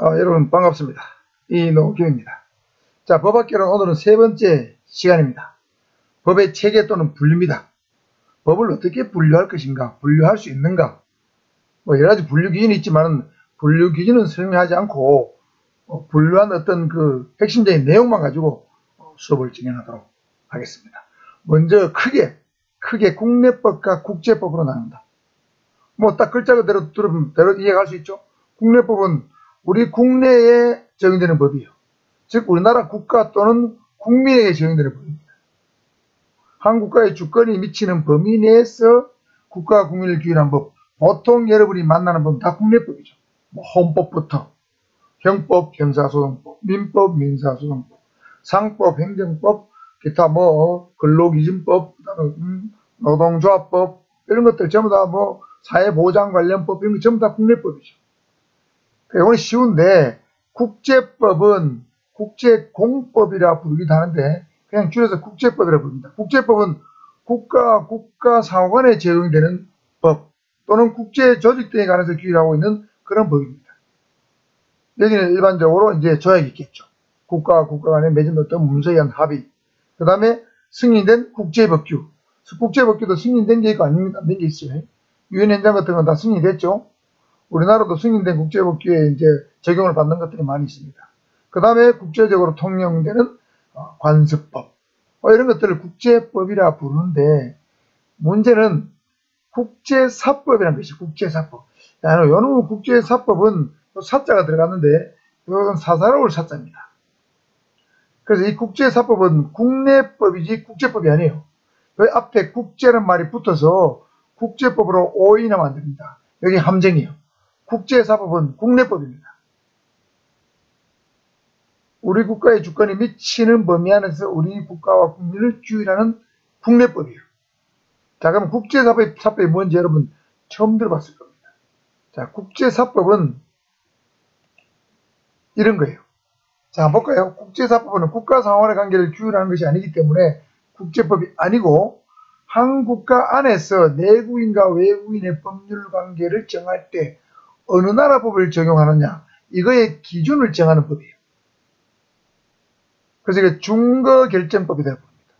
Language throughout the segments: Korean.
여러분 반갑습니다. 이노규입니다. 자, 법학개론 오늘은 세 번째 시간입니다. 법의 체계 또는 분류입니다. 법을 어떻게 분류할 것인가, 분류할 수 있는가, 여러 가지 분류 기준이 있지만 분류 기준은 설명하지 않고 분류한 어떤 그 핵심적인 내용만 가지고 수업을 진행하도록 하겠습니다. 먼저 크게 국내법과 국제법으로 나눈다. 딱 글자 그대로 들으면 이해할 수 있죠. 국내법은 우리 국내에 적용되는 법이에요. 즉 우리나라 국가 또는 국민에게 적용되는 법입니다. 한 국가의 주권이 미치는 범위 내에서 국가와 국민을 규율한 법, 보통 여러분이 만나는 법은 다 국내법이죠. 헌법부터 형법, 형사소송법, 민법, 민사소송법, 상법, 행정법, 기타 근로기준법, 노동조합법 이런 것들 전부 다 사회보장 관련법 이런 거 전부 다 국내법이죠. 오늘 쉬운데 국제법은 국제공법이라 부르기도 하는데 그냥 줄여서 국제법이라 부릅니다. 국제법은 국가 상호간에 적용되는 법 또는 국제조직 등에 관해서 규율하고 있는 그런 법입니다. 여기는 일반적으로 이제 조약이 있겠죠. 국가와 국가 간에 맺은 어떤 문서에 의한 합의, 그 다음에 승인된 국제법규, 국제법규도 승인된 게 있고 안 된 게 있어요. 유엔 현장 같은 건 다 승인됐죠. 우리나라도 승인된 국제법규에 이제 적용을 받는 것들이 많이 있습니다. 그 다음에 국제적으로 통용되는 관습법, 이런 것들을 국제법이라 부르는데 문제는 국제사법이라는 것이 국제사법. 요놈 국제사법은 사자가 들어갔는데 이건 사사로울 사자입니다. 그래서 이 국제사법은 국내법이지 국제법이 아니에요. 여기 앞에 국제라는 말이 붙어서 국제법으로 오인하면 안 됩니다. 여기 함정이에요. 국제사법은 국내법입니다. 우리 국가의 주권이 미치는 범위 안에서 우리 국가와 국민을 규율하는 국내법이에요. 자, 그럼 국제사법이 뭔지 여러분 처음 들어봤을 겁니다. 자, 국제사법은 이런 거예요. 자, 한번 볼까요? 국제사법은 국가 상호간의 관계를 규율하는 것이 아니기 때문에 국제법이 아니고 한 국가 안에서 내국인과 외국인의 법률 관계를 정할 때 어느 나라 법을 적용하느냐, 이거의 기준을 정하는 법이에요. 그래서 이게 중거결정법이라고 합니다.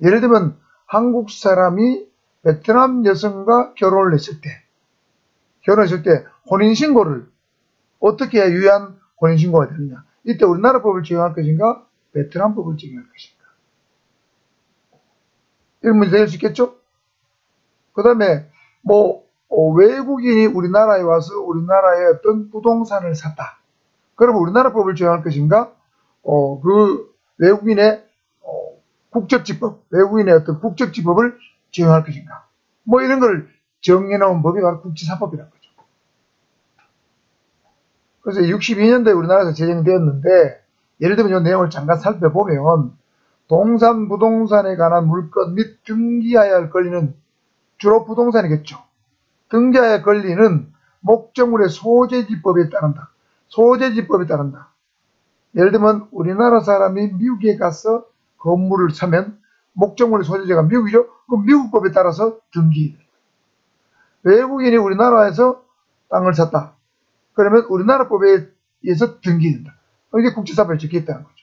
예를 들면 한국 사람이 베트남 여성과 결혼을 했을 때 혼인신고를 어떻게 해야 유효한 혼인신고가 되느냐, 이때 우리나라 법을 적용할 것인가 베트남 법을 적용할 것인가, 이런 문제 될 수 있겠죠. 그 다음에 외국인이 우리나라에 와서 우리나라의 어떤 부동산을 샀다. 그러면 우리나라 법을 적용할 것인가, 그 외국인의 국적지법, 외국인의 어떤 국적지법을 적용할 것인가, 이런 걸 정해놓은 법이 바로 국제사법이라는 거죠. 그래서 62년도에 우리나라에서 제정되었는데, 예를 들면 이 내용을 잠깐 살펴보면 동산, 부동산에 관한 물건 및 등기하여야 할 권리는 주로 부동산이겠죠. 등기하여야 권리는 목적물의 소재지법에 따른다. 소재지법에 따른다. 예를 들면 우리나라 사람이 미국에 가서 건물을 사면 목적물의 소재지가 미국이죠. 그럼 미국법에 따라서 등기. 외국인이 우리나라에서 땅을 샀다. 그러면 우리나라 법에 의해서 등기된다. 이게 국제사법에 적혀있다는 거죠.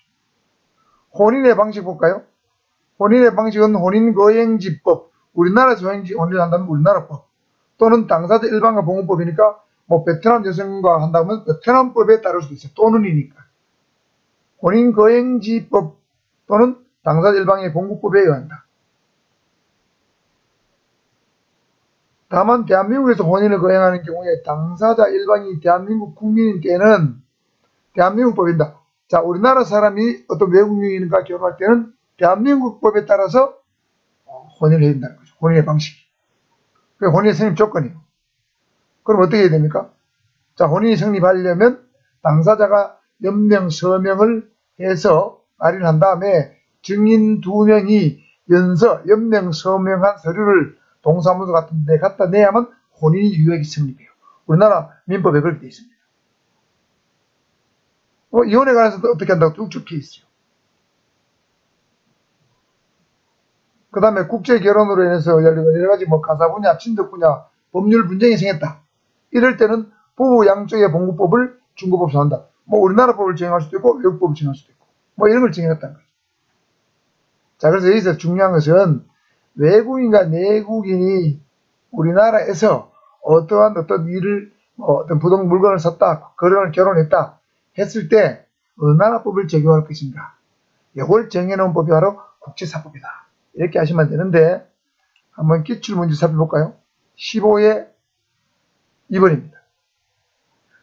혼인의 방식 볼까요? 혼인의 방식은 혼인거행지법, 우리나라에서 혼인을 한다면 우리나라법, 또는 당사자 일반과 봉헌법이니까 베트남 여성과 한다면 베트남법에 따를 수도 있어요. 또는이니까. 혼인거행지법 또는 당사자 일방의 봉국법에 의한다. 다만 대한민국에서 혼인을 거행하는 경우에 당사자 일방이 대한민국 국민인 때는 대한민국법이다. 자, 우리나라 사람이 어떤 외국인과 결혼할 때는 대한민국법에 따라서 혼인을 해야 된다는 거죠. 혼인의 방식이. 그게 혼인의 성립 조건이에요. 그럼 어떻게 해야 됩니까? 자, 혼인이 성립하려면 당사자가 연명, 서명을 해서 발의를 한 다음에 증인 2명이 연명, 서명한 서류를 동사무소 같은 데 갖다 내야만 혼인이 유효하게 성립해요. 우리나라 민법에 그렇게 되어 있습니다. 이혼에 관해서도 어떻게 한다고 쭉 적혀 있어요. 그 다음에 국제결혼으로 인해서 여러 가지 가사 분야, 친족 분야, 법률 분쟁이 생겼다. 이럴 때는 부부 양쪽의 봉구법을 중고법상 한다. 뭐 우리나라 법을 정할 수도 있고 외국 법을 정할 수도 있고 뭐 이런 걸 정해놨다는 거죠. 자, 그래서 여기서 중요한 것은 외국인과 내국인이 우리나라에서 어떤 일을 어떤 부동 물건을 샀다, 거래를 결혼했다 했을 때 어느 나라 법을 적용할 것인가, 이걸 정해놓은 법이 바로 국제사법이다. 이렇게 하시면 되는데 한번 기출문제 살펴볼까요? 15의 2번입니다.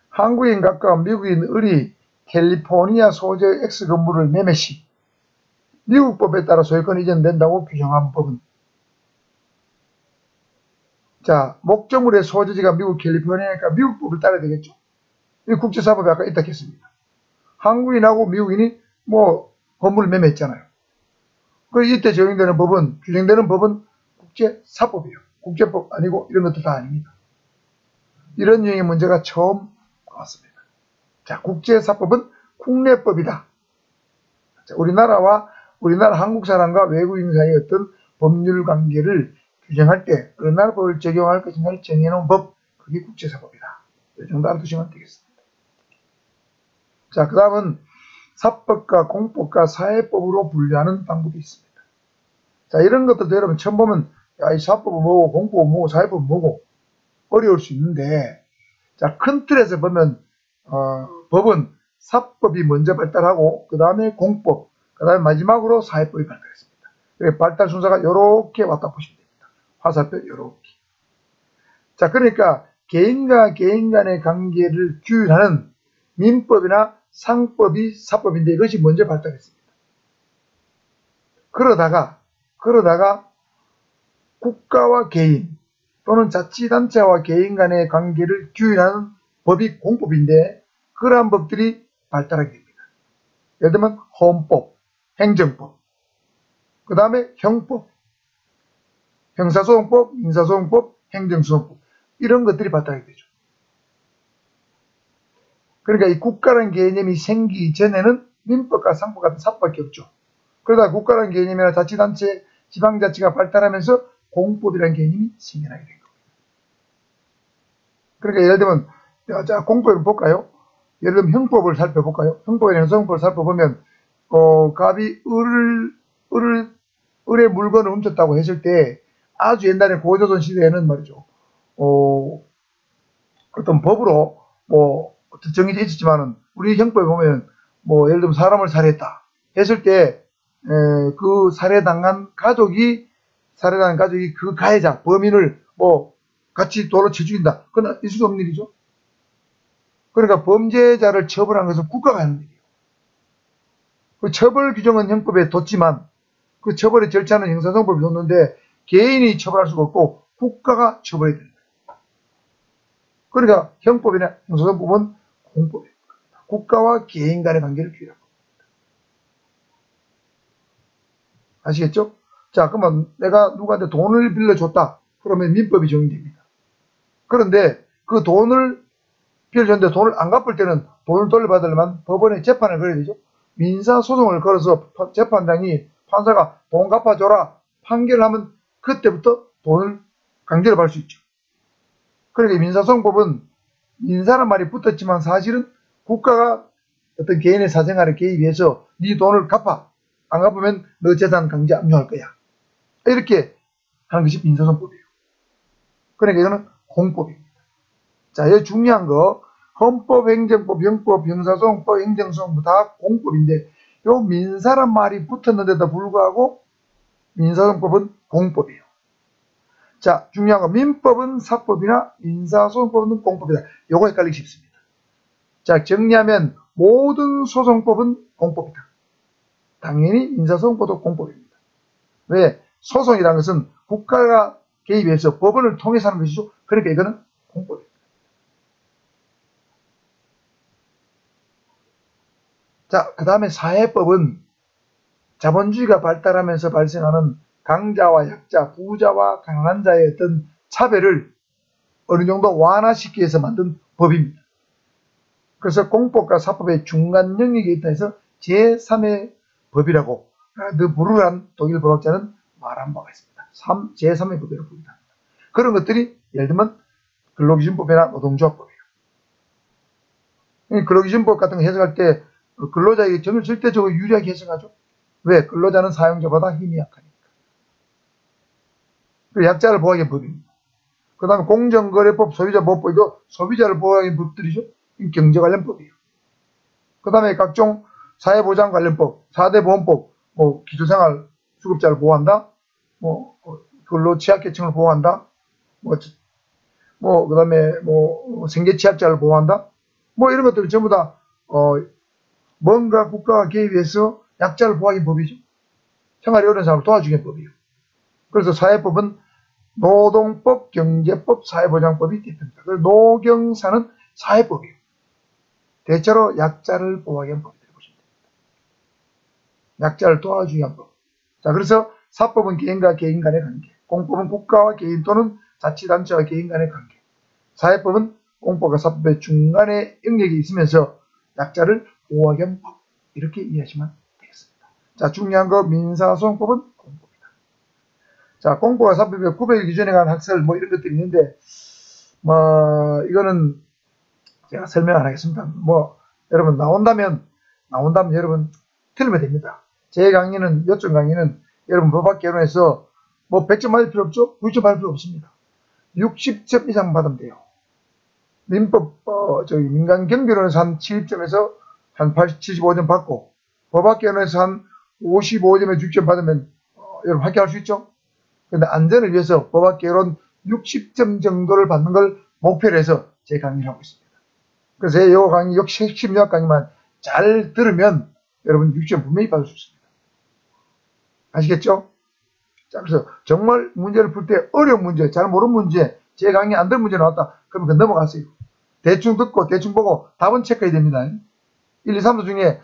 한국인 각과 미국인 을이 캘리포니아 소재의 X 건물을 매매 시 미국 법에 따라 소유권 이전된다고 규정한 법은? 자, 목적물의 소재지가 미국 캘리포니아니까 미국 법을 따라야 되겠죠. 이 국제사법에 아까 있다 했습니다. 한국인하고 미국인이 뭐 건물을 매매했잖아요. 그 이때 적용되는 법은, 규정되는 법은 국제사법이에요. 국제법 아니고 이런 것도 다 아닙니다. 이런 유형의 문제가 처음 나왔습니다. 자, 국제사법은 국내법이다. 자, 우리나라 한국 사람과 외국인 사이의 어떤 법률 관계를 규정할 때 어느 나라 법을 적용할 것인가를 정해놓은 법, 그게 국제사법이다. 이 정도 알아두시면 되겠습니다. 자, 그 다음은 사법과 공법과 사회법으로 분류하는 방법이 있습니다. 자, 이런 것들도 여러분 처음 보면 야, 이 사법은 뭐고 공법은 뭐고 사회법은 뭐고 어려울 수 있는데, 자, 큰 틀에서 보면 법은 사법이 먼저 발달하고 그 다음에 공법, 그 다음에 마지막으로 사회법이 발달했습니다. 그래서 발달 순서가 이렇게 왔다 보시면 됩니다. 화살표 이렇게. 자, 그러니까 개인과 개인 간의 관계를 규율하는 민법이나 상법이 사법인데 이것이 먼저 발달했습니다. 그러다가 국가와 개인 또는 자치단체와 개인 간의 관계를 규율하는 법이 공법인데 그러한 법들이 발달하게 됩니다. 예를 들면 헌법, 행정법, 그 다음에 형법, 형사소송법, 민사소송법, 행정소송법, 이런 것들이 발달하게 되죠. 그러니까 이 국가라는 개념이 생기기 전에는 민법과 상법 같은 사법밖에 없죠. 그러다 국가라는 개념이나 자치단체, 지방자치가 발달하면서 공법이라는 개념이 생겨나게 된 겁니다. 그러니까 예를 들면, 자, 공법을 볼까요? 예를 들면 형법을 살펴볼까요? 형법이나 형사소송법을 살펴보면, 갑이 을의 물건을 훔쳤다고 했을 때, 아주 옛날에 고조선 시대에는 말이죠, 어떤 법으로, 어떤 정해져 있었지만은, 우리 형법에 보면, 예를 들면 사람을 살해했다 했을 때, 그 살해당한 가족이 그 가해자, 범인을 같이 돌로 쳐 죽인다. 그건 있을 수 없는 일이죠. 그러니까 범죄자를 처벌하는 것은 국가가 하는 일이에요. 그 처벌 규정은 형법에 뒀지만 그 처벌의 절차는 형사소송법에 뒀는데 개인이 처벌할 수가 없고 국가가 처벌해야 된다. 그러니까 형법이나 형사소송법은 공법입니다. 국가와 개인 간의 관계를 규율하는 겁니다. 아시겠죠? 자, 그러면 내가 누구한테 돈을 빌려줬다. 그러면 민법이 적용됩니다. 그런데 그 돈을 빌려줬는데 돈을 안 갚을 때는 돈을 돌려받으려면 법원에 재판을 걸어야 되죠. 민사소송을 걸어서 재판장이 판사가 돈 갚아줘라 판결을 하면 그때부터 돈을 강제로 받을 수 있죠. 그러니까 민사소송법은 민사란 말이 붙었지만 사실은 국가가 어떤 개인의 사생활에 개입해서 네 돈을 갚아. 안 갚으면 너 재산 강제 압류할 거야. 이렇게 하는 것이 민사소송법이에요. 그러니까 이거는 공법입니다. 자, 여기 중요한 거 헌법, 행정법, 형법, 형사소송법, 행정소송법 다 공법인데 요 민사란 말이 붙었는데도 불구하고 민사소송법은 공법이에요. 자, 중요한 거 민법은 사법이나 민사소송법은 공법이다. 요거 헷갈리기 쉽습니다. 자, 정리하면 모든 소송법은 공법이다. 당연히 민사소송법도 공법입니다. 왜? 소송이라는 것은 국가가 개입해서 법원을 통해서 하는 것이죠. 그러니까 이거는 공법입니다. 자, 그 다음에 사회법은 자본주의가 발달하면서 발생하는 강자와 약자, 부자와 가난한 자의 어떤 차별을 어느 정도 완화시키기 위해서 만든 법입니다. 그래서 공법과 사법의 중간 영역에 있다 해서 제3의 법이라고 더 불우한 독일 법학자는 말한 바가 있습니다. 제3의 법이라고 부릅니다. 그런 것들이 예를 들면 근로기준법이나 노동조합법이에요. 근로기준법 같은 거 해석할 때 근로자에게 정을 절대적으로 유리하게 해석하죠. 왜? 근로자는 사용자보다 힘이 약하니까. 그 약자를 보호하기 법입니다. 그 다음에 공정거래법, 소비자보호법, 이거 소비자를 보호하기 법들이죠. 경제 관련법이에요. 그 다음에 각종 사회보장 관련법, 4대 보험법, 뭐 기초생활 수급자를 보호한다, 뭐 근로 취약계층을 보호한다, 그 다음에 생계 취약자를 보호한다, 이런 것들이 전부 다 뭔가 국가가 개입해서 약자를 보호하기 법이죠. 생활이 어려운 사람을 도와주기 법이에요. 그래서 사회법은 노동법, 경제법, 사회보장법이 대표입니다. 그래서 노경사는 사회법이에요. 대체로 약자를 보호하기 위한 법이라고 보시면 됩니다. 약자를 도와주기 위한 법. 자, 그래서 사법은 개인과 개인 간의 관계, 공법은 국가와 개인 또는 자치단체와 개인 간의 관계, 사회법은 공법과 사법의 중간에 영역이 있으면서 약자를 보호하기 위한 법. 이렇게 이해하시면 되겠습니다. 자, 중요한 거 민사소송법은 공법이다. 자, 공법과 사법의 구별 기준에 관한 학설 이런 것들이 있는데 이거는 제가 설명 안 하겠습니다. 여러분 나온다면 여러분 틀리면 됩니다. 제 강의는 요점 강의는 여러분 법학개론에서 100점 받을 필요 없죠? 90점 받을 필요 없습니다. 60점 이상 받으면 돼요. 민법 민간경비론에서 한 70점에서 한 75점 받고 법학개론에서 한 55점에 6점 받으면 여러분 합격할 수 있죠? 근데 안전을 위해서 법학개론 60점 정도를 받는 걸 목표로 해서 제 강의를 하고 있습니다. 그래서 이 강의 역시 핵심 요약 강의만 잘 들으면 여러분 6점 분명히 받을 수 있습니다. 아시겠죠? 자, 그래서 정말 문제를 풀 때 어려운 문제, 잘 모르는 문제, 제 강의 안 된 문제 나왔다. 그러면 그건 넘어가세요. 대충 듣고 대충 보고 답은 체크해야 됩니다. 1, 2, 3도 중에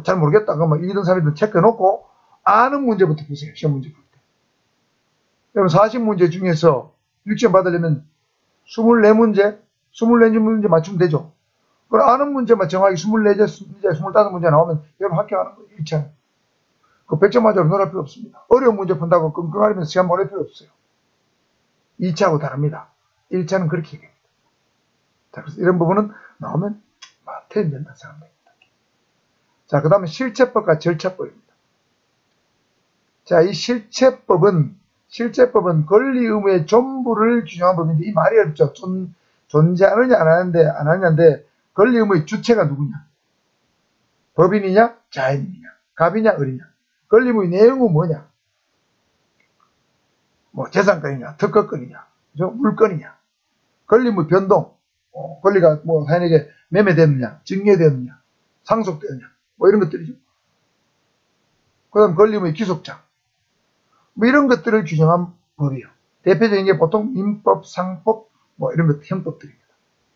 잘 모르겠다. 그러면 2등, 3등 체크해놓고 아는 문제부터 보세요. 시험 문제 풀 때. 여러분 40문제 중에서 6점 받으려면 24문제 맞추면 되죠. 그럼 아는 문제만 정확히 24개, 25문제 나오면 여러분 합격하는 거예요. 1차는. 그 100점 맞으러 놀랄 필요 없습니다. 어려운 문제 푼다고 끙끙거리면서 시간 보낼 필요 없어요. 2차하고 다릅니다. 1차는 그렇게 얘기합니다. 자, 그래서 이런 부분은 나오면 틀린다 생각합니다. 자, 그 다음에 실체법과 절차법입니다. 자, 이 실체법은 권리 의무의 전부를 규정한 법인데 이 말이 어렵죠. 존재하느냐 안 하느냐인데 권리 의무의 주체가 누구냐? 법인이냐 자연인이냐? 갑이냐 을이냐? 권리 의무의 내용은 뭐냐? 재산권이냐 특허권이냐 물건이냐? 권리 의무 변동, 권리가 사연에게 매매되느냐 증여되느냐 상속되느냐 이런 것들이죠. 그 다음 권리 의무의 기속장 이런 것들을 규정한 법이에요. 대표적인 게 보통 민법, 상법 이런 것 형법들입니다.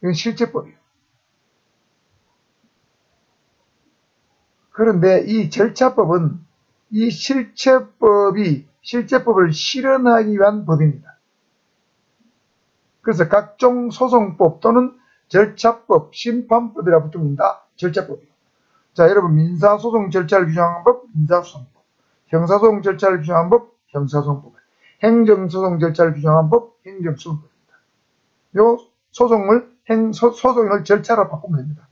이건 실체법이에요. 그런데 이 절차법은 이 실체법을 실현하기 위한 법입니다. 그래서 각종 소송법 또는 절차법, 심판법이라 붙습니다. 절차법이요. 자, 여러분 민사소송 절차를 규정한 법, 민사소송법, 형사소송 절차를 규정한 법, 형사소송법, 행정소송 절차를 규정한 법, 행정소송법입니다. 요 소송을 절차로 바꾸면 됩니다.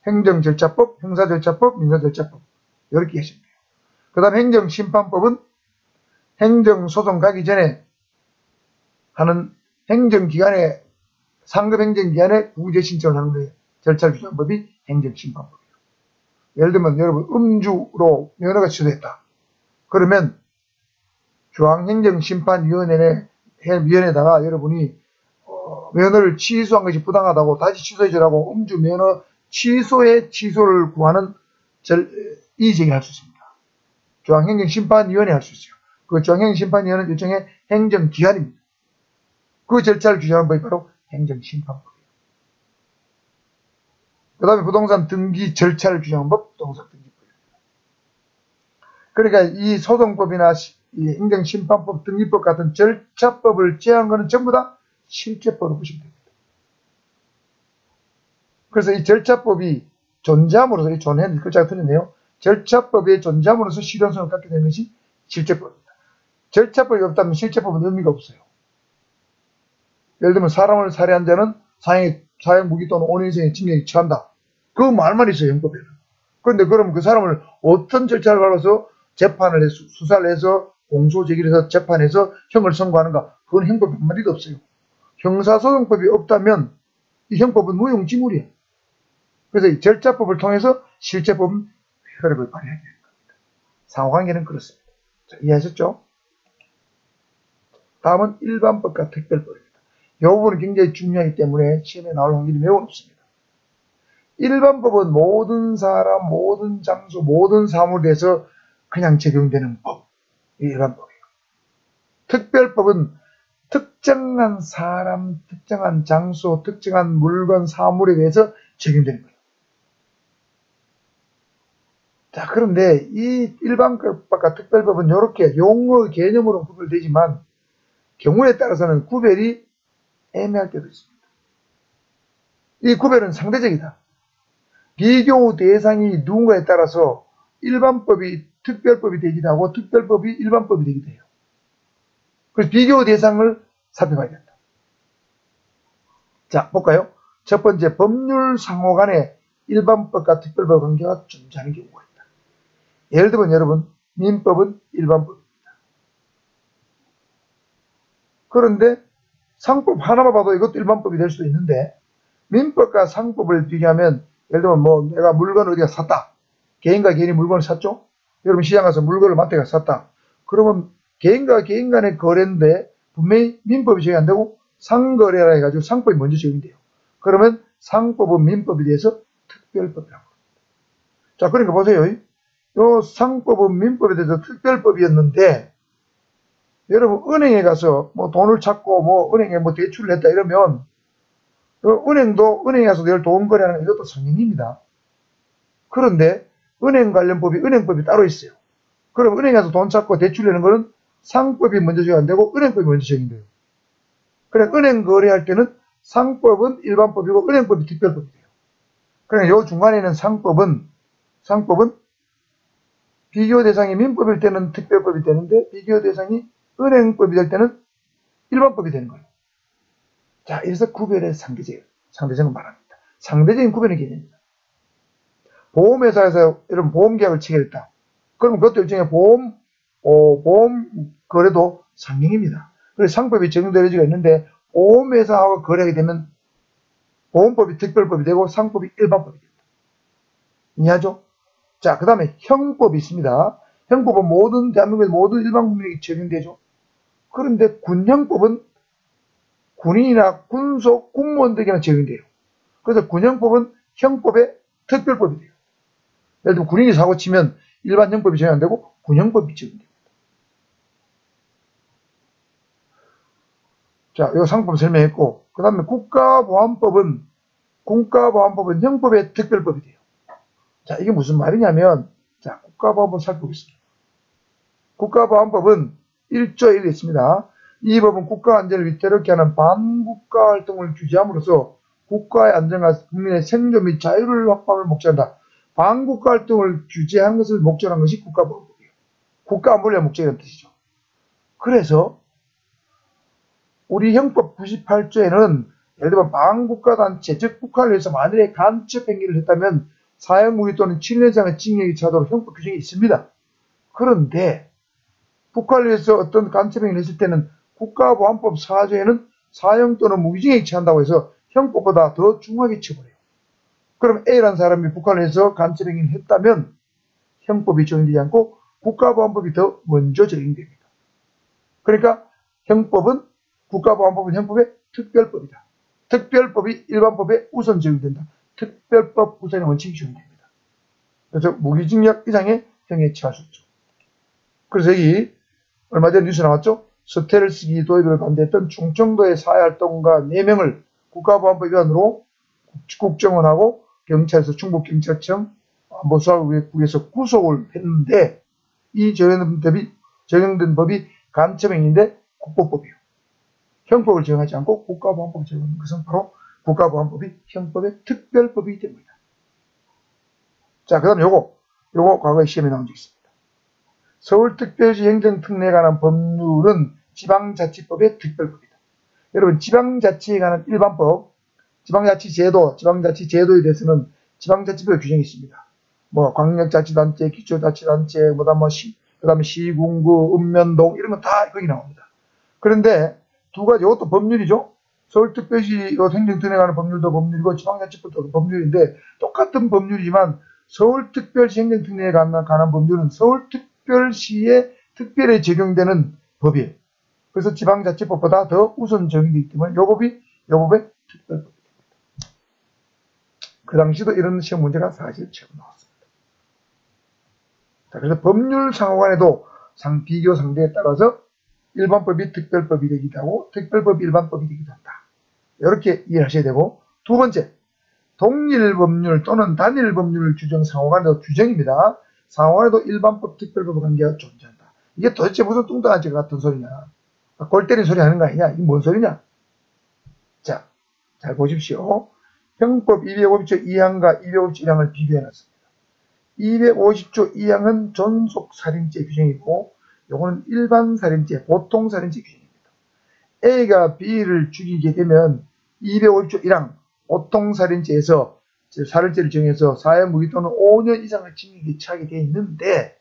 행정절차법, 형사절차법, 민사절차법 이렇게 계십니다. 그 다음 행정심판법은 행정소송 가기 전에 하는 행정기관에 상급 행정기관에 구제 신청을 하는 거예요. 절차를 규정한 법이 행정심판법이에요. 예를 들면 여러분 음주로 면허가 취소됐다. 그러면 중앙행정심판위원회에다가 여러분이 면허를 취소한 것이 부당하다고 다시 취소해주라고 음주 면허 취소를 구하는 이의제기를 할 수 있습니다. 중앙행정심판위원회 할 수 있어요. 그 중앙행정심판위원회는 일종의 행정기관입니다. 그 절차를 규정한 법이 바로 행정심판법이에요. 그 다음에 부동산 등기 절차를 규정한 법, 부동산 등기법입니다. 그러니까 이 소송법이나 이 행정심판법, 등기법 같은 절차법을 제한 것은 전부 다 실체법으로 보시면 됩니다. 그래서 이 절차법이 존재함으로써, 이 존재는 글자가 틀렸네요. 절차법의 존재함으로써 실효성을 갖게 되는 것이 실체법입니다. 절차법이 없다면 실체법은 의미가 없어요. 예를 들면 사람을 살해한 자는 사형 무기 또는 5년 이상의 징역에 처한다. 그 말만 있어요, 형법에는. 그런데 그럼 그 사람을 어떤 절차를 밟아서 재판을 해서, 수사를 해서, 공소 제기를 해서 재판해서 형을 선고하는가? 그건 형법 한마디도 없어요. 형사소송법이 없다면 이 형법은 무용지물이에요. 그래서 이 절차법을 통해서 실제법은 효력을 발휘하게 되는 겁니다. 상호관계는 그렇습니다. 자, 이해하셨죠? 다음은 일반법과 특별법입니다. 이 부분은 굉장히 중요하기 때문에 시험에 나올 확률이 매우 높습니다. 일반법은 모든 사람, 모든 장소, 모든 사물에 대해서 그냥 적용되는 법. 이 일반법이에요. 특별법은 특정한 사람, 특정한 장소, 특정한 물건, 사물에 대해서 적용되는 거예요. 자, 그런데 이 일반법과 특별법은 이렇게 용어 개념으로 구별되지만 경우에 따라서는 구별이 애매할 때도 있습니다. 이 구별은 상대적이다. 비교 대상이 누군가에 따라서 일반법이 특별법이 되기도 하고 특별법이 일반법이 되기도 해요. 그래서 비교 대상을 살펴봐야 된다. 자, 볼까요? 첫 번째, 법률 상호 간에 일반법과 특별법 관계가 존재하는 경우가 있다. 예를 들면 여러분, 민법은 일반법입니다. 그런데 상법 하나만 봐도 이것도 일반법이 될 수도 있는데 민법과 상법을 비교하면 예를 들면 뭐 내가 물건을 어디가 샀다. 개인과 개인이 물건을 샀죠. 여러분 시장 가서 물건을 마트에 가서 샀다. 그러면 개인과 개인 간의 거래인데 분명히 민법이 적용 안 되고 상거래라 해가지고 상법이 먼저 적용돼요. 그러면 상법은 민법에 대해서 특별법이라고 합니다. 자, 그러니까 보세요. 요 상법은 민법에 대해서 특별법이었는데 여러분 은행에 가서 뭐 돈을 찾고 뭐 은행에 뭐 대출을 했다 이러면 은행도 은행에 가서 늘 돈 거래하는 이것도 상행입니다. 그런데 은행 관련 법이 은행법이 따로 있어요. 그럼 은행에서 돈 찾고 대출 내는 거는 상법이 먼저 적용 안 되고 은행법이 먼저 적용돼요. 그래 은행 거래할 때는 상법은 일반법이고 은행법이 특별법이 돼요. 그러니까 요 중간에 있는 상법은 비교 대상이 민법일 때는 특별법이 되는데 비교 대상이 은행법이 될 때는 일반법이 되는 거예요. 자, 이래서 구별의 상대적인 말합니다. 상대적인 구별의 개념입니다. 보험회사에서 이런 보험계약을 체결했다. 그럼 그것도 일종의 보험 거래도 상행입니다. 그래서 상법이 적용될 여지가 있는데 보험회사하고 거래하게 되면 보험법이 특별법이 되고 상법이 일반법이 됩니다. 이해하죠? 자, 그 다음에 형법이 있습니다. 형법은 대한민국의 모든 일반 국민에게 적용되죠. 그런데 군형법은 군인이나 군속 공무원들에게만 적용돼요. 그래서 군형법은 형법의 특별법이 돼요. 예를 들면 군인이 사고 치면 일반 형법이 적용 안 되고 군형법이 적용됩니다. 자, 이 상법 설명했고, 그 다음에 국가보안법은 형법의 특별법이 돼요. 자, 이게 무슨 말이냐면, 자, 국가보안법 살펴보겠습니다. 국가보안법은 1조에 이렇게 있습니다. 이 법은 국가 안전을 위태롭게 하는 반국가 활동을 규제함으로써 국가의 안전과 국민의 생존 및 자유를 확보함을 목적한다. 반국가 활동을 규제한 것을 목적으로 한 것이 국가보안법이에요. 국가 안보를 목적이라는 뜻이죠. 그래서 우리 형법 98조에는 예를 들면 반국가단체, 즉 북한을 위해서 만일에 간첩 행위를 했다면 사형무기 또는 7년 이상의 징역이 차도록 형법 규정이 있습니다. 그런데 북한을 위해서 어떤 간첩 행위를 했을 때는 국가보안법 4조에는 사형 또는 무기징역이 처한다고 해서 형법보다 더 중하게 처벌해요. 그럼 A라는 사람이 북한을 위해서 간첩 행위를 했다면 형법이 적용되지 않고 국가보안법이 더 먼저 적용됩니다. 그러니까 국가보안법은 형법의 특별법이다. 특별법이 일반법에 우선 적용된다. 특별법 우선의 원칙이 적용됩니다. 그래서 무기징역 이상의 형에 처할 수 있죠. 그래서 여기 얼마 전에 뉴스 나왔죠? 스텔스기 도입을 반대했던 충청도의 사회활동가 4명을 국가보안법 위반으로 국정원하고 경찰서 충북경찰청 안보수사국에서 구속을 했는데 이 적용된 법이 간첩행위인데 국보법이에요. 형법을 적용하지 않고 국가보안법을 적용하는 것은 바로 국가보안법이 형법의 특별법이 됩니다. 자, 그 다음 요거 과거에 시험에 나온 적 있습니다. 서울특별시 행정특례에 관한 법률은 지방자치법의 특별법이다. 여러분 지방자치에 관한 일반법, 지방자치제도에 대해서는 지방자치법 규정이 있습니다. 뭐 광역자치단체, 기초자치단체, 그다음에 시군구, 읍면동 이런 건 다 거기 나옵니다. 그런데 두 가지 이것도 법률이죠. 서울특별시 행정특례에 관한 법률도 법률이고 지방자치법도 법률인데 똑같은 법률이지만 서울특별시 행정특례에 관한 법률은 서울특별시에 특별히 적용되는 법이에요. 그래서 지방자치법보다 더 우선 적용되기 때문에 요 법의 특별법입니다. 그 당시도 이런 시험 문제가 사실 처음 나왔습니다. 자, 그래서 법률 상호간에도 비교 상대에 따라서 일반법이 특별법이 되기도 하고 특별법이 일반법이 되기도 한다. 이렇게 이해하셔야 되고, 두 번째, 동일법률 또는 단일법률 규정 상호간에도 규정입니다. 상호간에도 일반법, 특별법 관계가 존재한다. 이게 도대체 무슨 뚱뚱한 지 같은 소리냐? 골 때리는 소리 하는 거 아니냐? 이게 뭔 소리냐? 자, 잘 보십시오. 형법 250조 2항과 250조 1항을 비교해놨습니다. 250조 2항은 존속살인죄 규정이고 요거는 일반살인죄, 보통살인죄 규정입니다. A가 B를 죽이게 되면 250조 1항 보통살인죄에서 살인죄를 정해서 사형무기 또는 5년 이상의 징역이 처하게 되어 있는데,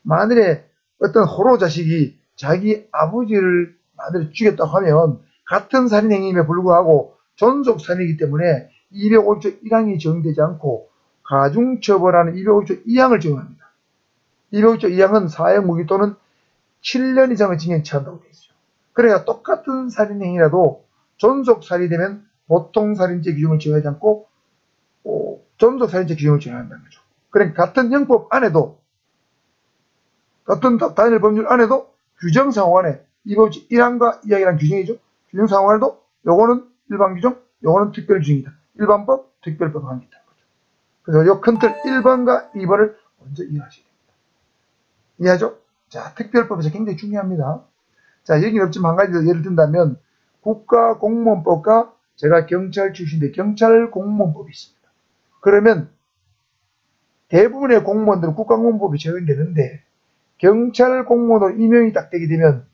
만일에 어떤 호로 자식이 자기 아버지를 만일에 죽였다고 하면 같은 살인행위임에 불구하고 존속살인이기 때문에 250조 1항이 적용되지 않고 가중처벌하는 250조 2항을 적용합니다. 250조 2항은 사형무기 또는 7년 이상의 징역이 처한다고 되어 있어요. 그래야 똑같은 살인행위라도 존속살인이 되면 보통살인죄 규정을 적용하지 않고 존속살인죄 규정을 적용한다는 거죠. 그러니까 같은 형법 안에도, 같은 단일 법률 안에도 규정상호간에 250조 1항과 2항이라는 규정이죠. 규정상호간에도 요거는 일반 규정, 요거는 특별 규정이다. 일반법, 특별법 관계다. 그래서 요 큰 틀 1번과 2번을 먼저 이해하셔야 됩니다. 이해하죠? 자, 특별법에서 굉장히 중요합니다. 자, 여기는 없지만 한 가지 더 예를 든다면 국가공무원법과 제가 경찰 출신인데 경찰공무원법이 있습니다. 그러면 대부분의 공무원들은 국가공무원법이 적용되는데 경찰공무원으로 임명이 딱 되게 되면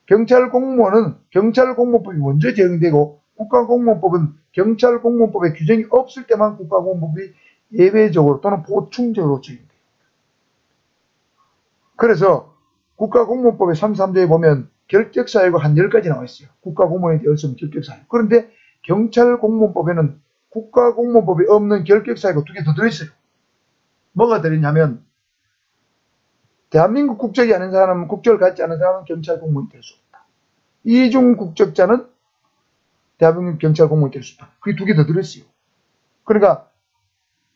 경찰공무원은 경찰공무원법이 먼저 적용되고 국가공무원법은 경찰공무원법에 규정이 없을 때만 국가공무원법이 예외적으로 또는 보충적으로 적용돼요. 그래서 국가공무원법의 33조에 보면 결격사유가 한 10가지 나와 있어요. 국가공무원에 대해 없으면 결격사유. 그런데 경찰공무원법에는 국가공무원법에 없는 결격사유가 2개 더 들어있어요. 뭐가 들어있냐면 대한민국 국적이 아닌 사람은, 국적을 갖지 않은 사람은 경찰공무원이 될 수 없다. 이중 국적자는 대한민국 경찰공무원이 될 수 없다. 그게 2개 더 들어있어요. 그러니까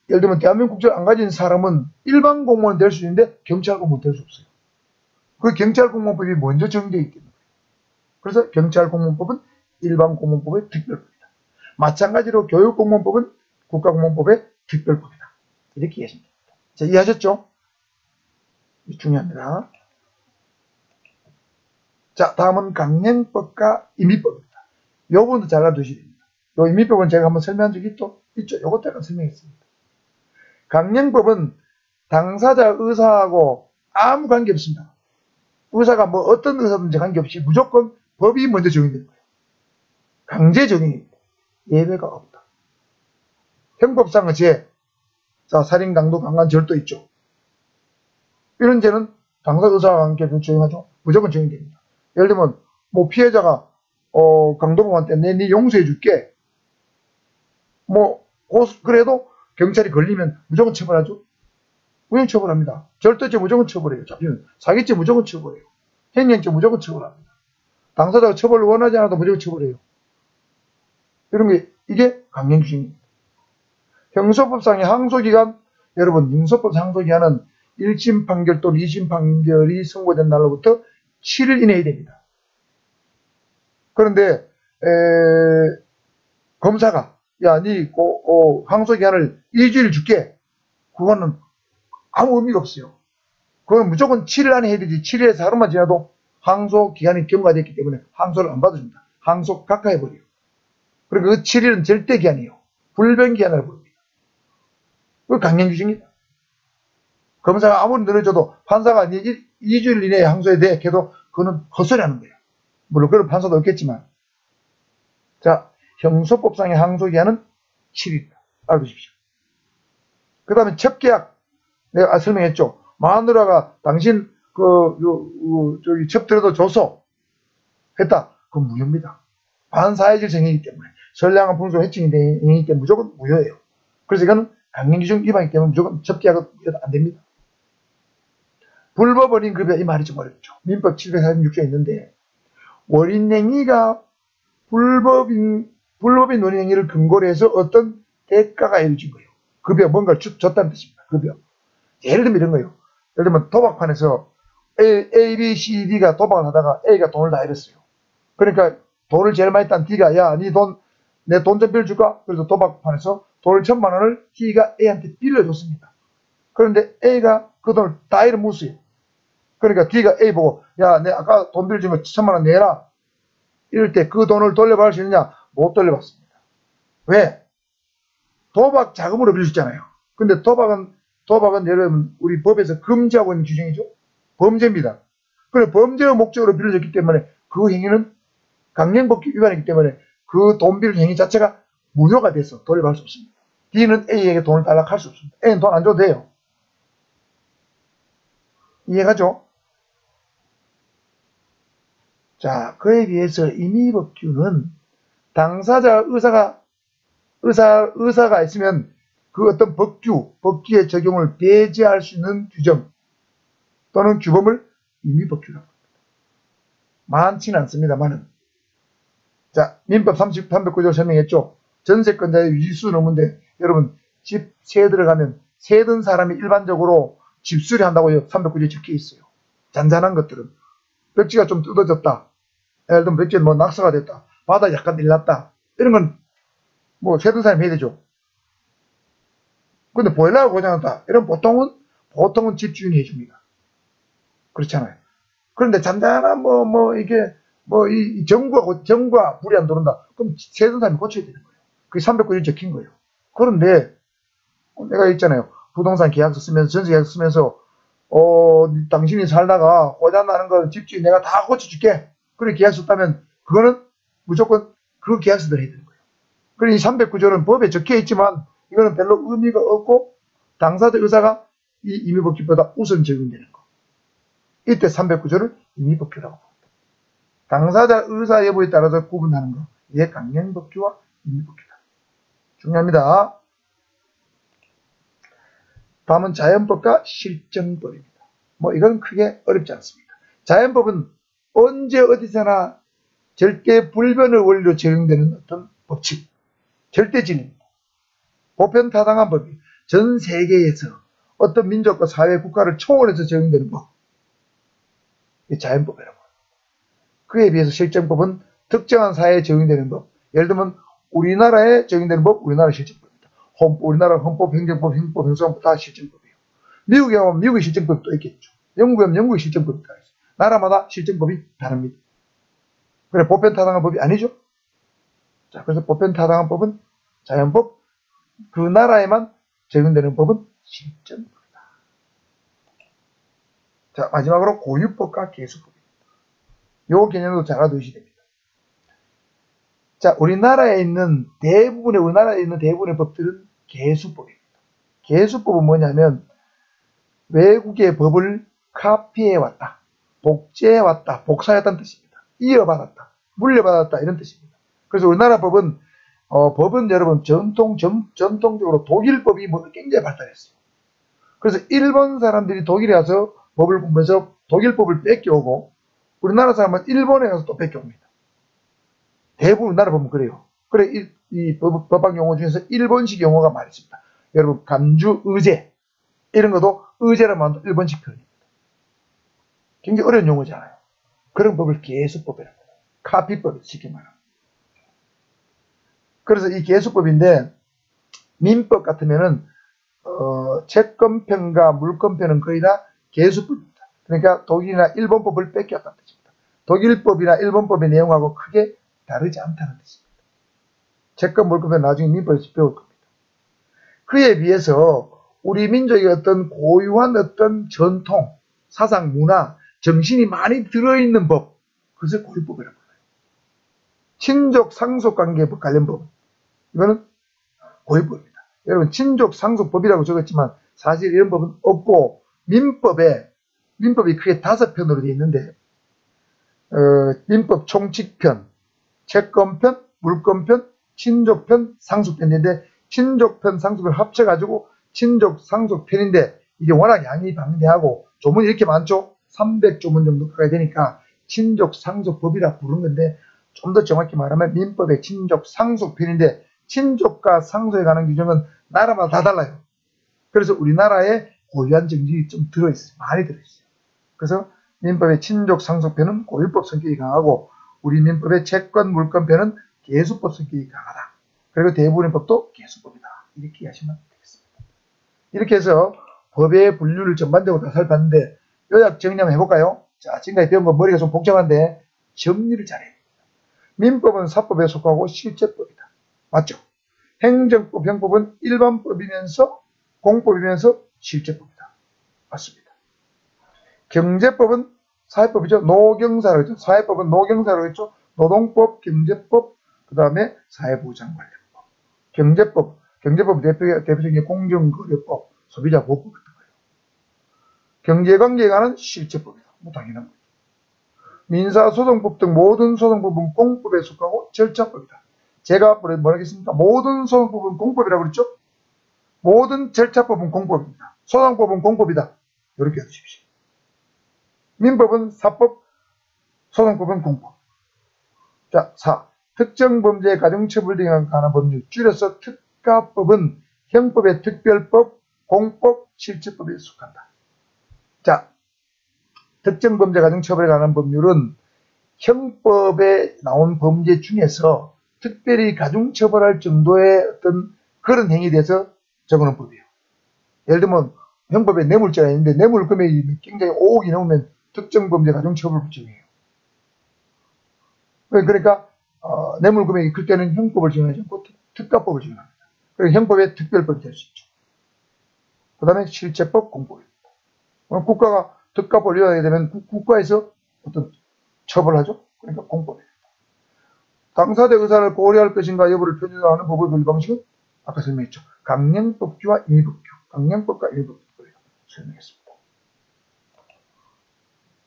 예를 들면 대한민국 국적을 안 가진 사람은 일반 공무원 될 수 있는데 경찰공무원 될 수 없어요. 그 경찰공무원법이 먼저 적용되어 있기 때문에. 그래서 경찰공무원법은 일반 공무원법의 특별법이다. 마찬가지로 교육공무원법은 국가공무원법의 특별법이다. 이렇게 이해하시면 됩니다. 자, 이해하셨죠? 중요합니다. 자, 다음은 강행법과 임의법입니다. 요 부분도 잘 알아두셔야 됩니다. 요 임의법은 제가 한번 설명한 적이 있죠? 요것도 약간 설명했습니다. 강행법은 당사자 의사하고 아무 관계 없습니다. 의사가 뭐 어떤 의사든지 관계없이 무조건 법이 먼저 적용되는 거예요. 강제 적용입니다. 예외가 없다. 형법상의 죄, 자, 살인, 강도, 강간, 절도 있죠. 이런 죄는 당사자 의사와 함께 적용하죠. 무조건 적용됩니다. 예를 들면 뭐 피해자가 강도범한테 네 용서해 줄게. 뭐 그래도 경찰이 걸리면 무조건 처벌하죠. 무조건 처벌합니다. 절도죄 무조건 처벌해요. 잡히면 사기죄 무조건 처벌해요. 행령죄 무조건 처벌합니다. 당사자가 처벌을 원하지 않아도 무조건 처벌해요. 이런 게 이게 강행규정입니다. 형소법상의 항소기간, 여러분 형소법 항소기간은 1심 판결 또는 2심 판결이 선고된 날로부터 7일 이내에 됩니다. 그런데 검사가 야, 니 항소기간을 2주일 줄게. 그거는 아무 의미가 없어요. 그건 무조건 7일 안에 해야 되지. 7일에서 하루만 지나도 항소기간이 경과됐기 때문에 항소를 안 받아줍니다. 항소 각하해버려요. 그리고 그 7일은 절대기한이에요. 불변기한을 부릅니다. 그게 강행규정이다. 검사가 아무리 늘어져도 판사가 2주일 이내에 항소에 대해 해도 그거는 헛소리하는 거예요. 물론 그런 판사도 없겠지만. 자, 형소법상의 항소기한은 7일이다. 알아두십시오. 그 다음에 첩계약. 내가 설명했죠. 마누라가 당신 저기 첩들어도 줘서 했다. 그건 무효입니다. 반사회적 행위이기 때문에 선량한 풍속 해칭이 행위이기 때문에 무조건 무효예요. 그래서 이건 강행규정 위반이기 때문에 무조건 첩계약은 안 됩니다. 불법 원인 급여 이 말이 좀 어렵죠. 민법 746조에 있는데 원인행위가 불법인 원인행위를 근거로 해서 어떤 대가가 이루어진 거예요. 급여 뭔가를 줬다는 뜻입니다. 급여. 예를 들면 이런 거예요. 예를 들면 도박판에서 A, B, C, D가 도박을 하다가 A가 돈을 다 잃었어요. 그러니까 돈을 제일 많이 딴 D가 야, 내 돈 좀 빌려줄까? 그래서 도박판에서 돈을 1000만 원을 D가 A한테 빌려줬습니다. 그런데 A가 그 돈을 다 잃어mus어요. 그러니까 D가 A 보고 야, 내 아까 돈 빌려준 거 1000만 원 내라. 이럴 때 그 돈을 돌려받을 수 있느냐? 못 돌려받습니다. 왜? 도박 자금으로 빌려줬잖아요. 근데 도박은 여러분 우리 법에서 금지하고 있는 규정이죠. 범죄입니다. 그래 범죄의 목적으로 빌려줬기 때문에 그 행위는 강령법규 위반이기 때문에 그 돈 빌린 행위 자체가 무효가 돼서 돌려받을 수 없습니다. D는 A에게 돈을 달라고 할 수 없습니다. A는 돈 안 줘도 돼요. 이해가죠? 자, 그에 비해서 임의법규는 당사자 의사가 있으면 그 어떤 법규의 적용을 배제할 수 있는 규정 또는 규범을 임의법규라고 합니다. 많지는 않습니다만은. 자, 민법 309조 설명했죠. 전세권자의 유지수는 없는데 여러분 집 세 들어가면 세 든 사람이 일반적으로 집수리 한다고 309조에 적혀 있어요. 잔잔한 것들은 벽지가 좀 뜯어졌다. 예를 들면 벽지에 뭐 낙서가 됐다. 바닥이 약간 일났다. 이런 건 뭐 세 든 사람이 해야 되죠. 근데 보일러가 고장났다. 이런 보통은 집주인이 해줍니다. 그렇잖아요. 그런데 잔잔한 이 전구가 불이 안 들어온다. 그럼 세 든 사람이 고쳐야 되는 거예요. 그게 309조에 적힌 거예요. 그런데 내가 있잖아요. 부동산 계약서 쓰면서 전세 계약서 쓰면서 당신이 살다가 고장나는 거 집주인 내가 다 고쳐줄게. 그래 계약서 썼다면 그거는 무조건 그 계약서대로 해야 되는 거예요. 그래 이 309조는 법에 적혀 있지만 이거는 별로 의미가 없고 당사자 의사가 이 임의법규보다 우선 적용되는 거. 이때 309조를 임의법규라고 합니다. 당사자 의사 여부에 따라서 구분하는 거. 이게 강령법규와 임의법규다. 중요합니다. 다음은 자연법과 실정법입니다. 뭐 이건 크게 어렵지 않습니다. 자연법은 언제 어디서나 절대 불변의 원리로 적용되는 어떤 법칙, 절대 진리입니다. 보편타당한 법이 전 세계에서 어떤 민족과 사회, 국가를 초월해서 적용되는 법, 이 자연법이라고 합니다. 그에 비해서 실정법은 특정한 사회에 적용되는 법, 예를 들면 우리나라에 적용되는 법, 우리나라 실정법입니다. 우리나라 헌법, 행정법, 형법, 형사법 다 실정법이에요. 미국에 가면 미국의 실정법이 또 있겠죠. 영국에 가면 영국의 실정법이 다 있어요. 나라마다 실정법이 다릅니다. 그래 보편타당한 법이 아니죠. 자, 그래서 보편타당한 법은 자연법, 그 나라에만 적용되는 법은 실정법이다. 자, 마지막으로 고유법과 계수법입니다. 요 개념도 잘 알아두셔야 됩니다. 자, 우리나라에 있는 대부분의 법들은 계수법입니다. 계수법은 뭐냐면 외국의 법을 카피해왔다, 복제해왔다, 복사했다는 뜻입니다. 이어받았다, 물려받았다 이런 뜻입니다. 그래서 우리나라 법은 여러분 전통적으로 독일법이 굉장히 발달했어요. 그래서 일본 사람들이 독일에 가서 법을 보면서 독일법을 뺏겨오고 우리나라 사람은 일본에 가서 또 뺏겨옵니다. 대부분 우리나라 보면 그래요. 그래 이 법학 용어 중에서 일본식 용어가 많이 있습니다. 여러분 간주, 의제 이런 것도 의제라는 말도 일본식 표현입니다. 굉장히 어려운 용어잖아요. 그런 법을 계수법이라고 해요. 카피법 쉽게 말하면. 그래서 이 계수법인데 민법 같으면은 채권편과 물권편은 거의 다 계수법입니다. 그러니까 독일이나 일본법을 뺏겼다는 뜻입니다. 독일법이나 일본법의 내용하고 크게 다르지 않다는 뜻입니다. 채권, 물권편 나중에 민법에서 배울 겁니다. 그에 비해서 우리 민족의 어떤 고유한 어떤 전통, 사상, 문화, 정신이 많이 들어있는 법, 그것을 고유법이라고 해요. 친족, 상속관계 관련법, 이거는 고유법입니다. 여러분 친족 상속법이라고 적었지만 사실 이런 법은 없고 민법이 크게 5편으로 되어 있는데 민법 총칙편, 채권편, 물권편, 친족편, 상속편인데 친족편, 상속을 합쳐가지고 친족 상속편인데 이게 워낙 양이 방대하고 조문이 이렇게 많죠. 300조문 정도 가야 되니까 친족 상속법이라 부른 건데 좀 더 정확히 말하면 민법의 친족 상속편인데 친족과 상속에 관한 규정은 나라마다 다 달라요. 그래서 우리나라에 고유한 정신이 좀 들어있어요. 많이 들어있어요. 그래서 민법의 친족 상속편은 고유법 성격이 강하고 우리 민법의 채권 물권편은 개수법 성격이 강하다. 그리고 대부분의 법도 개수법이다. 이렇게 이해하시면 되겠습니다. 이렇게 해서 법의 분류를 전반적으로 다 살펴봤는데 요약 정리 한번 해볼까요? 자, 지금까지 배운 거 머리가 좀 복잡한데 정리를 잘해야 됩니다. 민법은 사법에 속하고 실제법이다. 맞죠? 행정법, 형법은 일반법이면서 공법이면서 실제법이다. 맞습니다. 경제법은 사회법이죠. 노경사라고 했죠. 사회법은 노경사라고 했죠. 노동법, 경제법, 그 다음에 사회보장관련법. 경제법 대표적인 게 공정거래법, 소비자보호법 같은 거예요. 경제관계에 관한 실제법이다. 뭐 당연한 거죠. 민사소송법 등 모든 소송법은 공법에 속하고 절차법이다. 제가 뭐라 하겠습니까? 모든 소송법은 공법이라고 그랬죠? 모든 절차법은 공법입니다. 소송법은 공법이다. 이렇게 해주십시오. 민법은 사법, 소송법은 공법. 자, 4. 특정 범죄 가중처벌 등에 관한 법률, 줄여서 특가법은 형법의 특별법, 공법, 실제법에 속한다. 자, 특정 범죄 가중처벌에 관한 법률은 형법에 나온 범죄 중에서 특별히 가중처벌할 정도의 어떤 그런 행위에 대해서 적어놓은 법이에요. 예를 들면 형법에 뇌물죄가 있는데 뇌물 금액이 굉장히 5억이 넘으면 특정 범죄 가중처벌 법정이에요. 그러니까 뇌물 금액이 클 때는 형법을 적용하지 않고 특가법을 적용합니다. 그리고 형법의 특별법이 될 수 있죠. 그 다음에 실제법, 공법입니다. 국가가 특가법을 위반하게 되면 국가에서 어떤 처벌하죠. 그러니까 공법입니다. 당사자 의사를 고려할 것인가 여부를 표준화하는 법의 분류 방식은 아까 설명했죠. 강령법규와 임의법규, 강령법과 임의법규를 설명했습니다.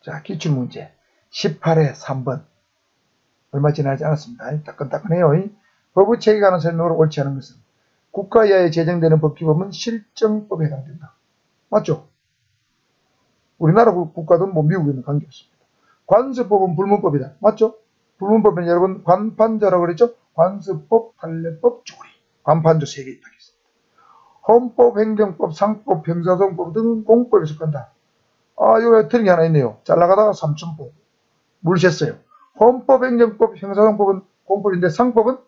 자, 기출문제 18회 3번. 얼마 지나지 않았습니다. 따끈따끈해요. 법의 체계에 관한 설명으로 옳지 않은 것은 국가 이하에 제정되는 법규범은 실정법에 해당된다. 맞죠? 우리나라 국가든 뭐 미국에는 관계없습니다. 관습법은 불문법이다. 맞죠? 불문법은 여러분 관판조라고 그랬죠? 관습법, 판례법, 조리. 관판조 3개 있다. 헌법, 행정법, 상법, 형사소송법 등은 공법에 속한다. 이거 틀린 게 하나 있네요. 잘나가다가 3,000보. 물 샜어요. 헌법, 행정법, 형사소송법은 공법인데 상법은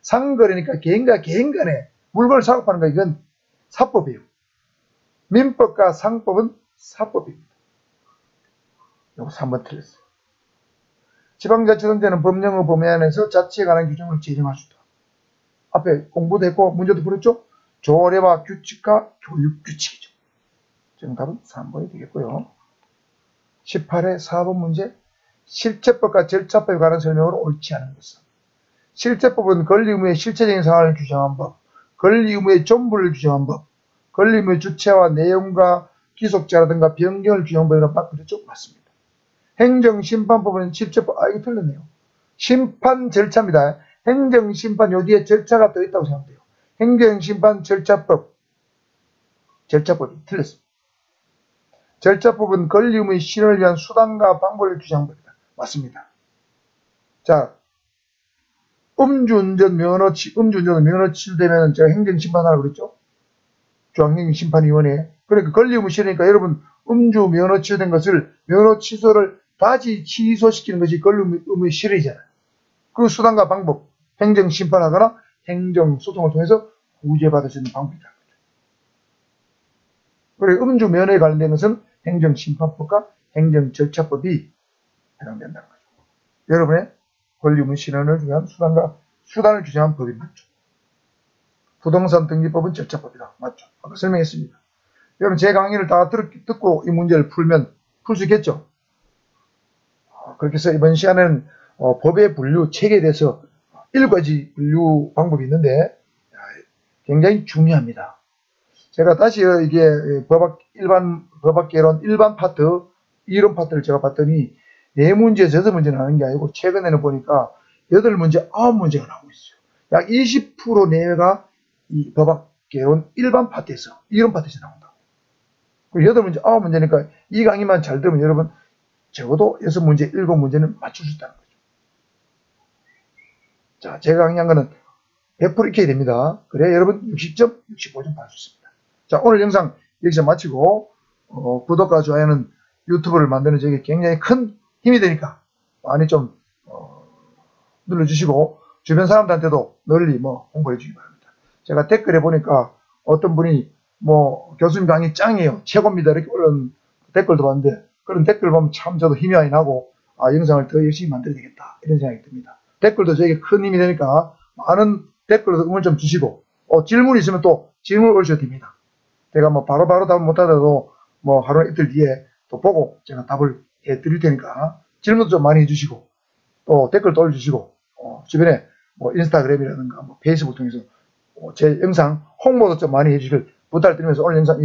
상거래니까 개인과 개인 간에 물건을 사고파는 거 이건 사법이에요. 민법과 상법은 사법입니다. 요거 3번 틀렸어요. 지방자치단체는 법령의 범위 안에서 자치에 관한 규정을 제정할 수 있다. 앞에 공부도 했고 문제도 풀었죠? 조례와 규칙과 교육규칙이죠. 정답은 3번이 되겠고요. 18회 4번 문제. 실체법과 절차법에 관한 설명으로 옳지 않은 것은 실체법은 권리 의무의 실체적인 상황을 규정한 법, 권리 의무의 전부를 규정한 법, 권리 의무의 주체와 내용과 기속자라든가 변경을 규정한 법이라고 바꾸었죠? 맞습니다. 행정심판법은 실체법, 이거 틀렸네요. 심판 절차입니다. 행정심판 요 뒤에 절차가 더 있다고 생각하면 돼요. 행정심판 절차법, 절차법이 틀렸습니다. 절차법은 권리 의무의 실현을 위한 수단과 방법을 규정한 법이다. 맞습니다. 자, 음주운전 면허 취소되면 제가 행정심판하라고 그랬죠? 중앙행정심판위원회. 그러니까 권리 의무 실현이니까 여러분 음주 면허 취소된 것을 면허 취소를 다시 취소시키는 것이 권리 의무의 실현이잖아요. 그 수단과 방법, 행정심판하거나 행정소송을 통해서 구제받을 수 있는 방법이다. 그리고 음주 면허에 관련된 것은 행정심판법과 행정절차법이 해당된다는 거죠. 여러분의 권리 의무 실현을 위한 수단을 규정한 법이 맞죠. 부동산 등기법은 절차법이다. 맞죠. 아까 설명했습니다. 여러분 제 강의를 다 듣고 이 문제를 풀면 풀 수 있겠죠. 그렇게 해서 이번 시간에는 법의 분류 체계에 대해서 7가지 분류 방법이 있는데 굉장히 중요합니다. 제가 다시 이게 법학개론 일반 파트, 이론 파트를 제가 봤더니 4문제, 6문제 나오는 게 아니고 최근에는 보니까 8문제, 9문제가 나오고 있어요. 약 20% 내외가 이 법학개론 일반 파트에서, 이론 파트에서 나온다고. 8문제, 9문제니까 이 강의만 잘 들으면 여러분 적어도 6문제, 7문제는 맞출 수 있다는 거죠. 자, 제가 강의한 거는 100% 익혀야 됩니다. 그래야 여러분 60점, 65점 받을 수 있습니다. 자, 오늘 영상 여기서 마치고 구독과 좋아요는 유튜브를 만드는 저에게 굉장히 큰 힘이 되니까 많이 좀 눌러주시고 주변 사람들한테도 널리 홍보해 주기 바랍니다. 제가 댓글에 보니까 어떤 분이 교수님 강의 짱이에요, 최고입니다, 이렇게 올린 댓글도 봤는데 그런 댓글 보면 참 저도 힘이 많이 나고 영상을 더 열심히 만들어야 되겠다 이런 생각이 듭니다. 댓글도 저에게 큰 힘이 되니까 많은 댓글로 응원 좀 주시고 질문 있으면 또 질문 올려도 됩니다. 제가 바로바로 답을 못하더라도 하루 이틀 뒤에 또 보고 제가 답을 해 드릴 테니까 질문도 좀 많이 해주시고 또 댓글도 올려주시고 주변에 인스타그램이라든가 페이스북 통해서 제 영상 홍보도 좀 많이 해주시길 부탁드리면서 오늘 영상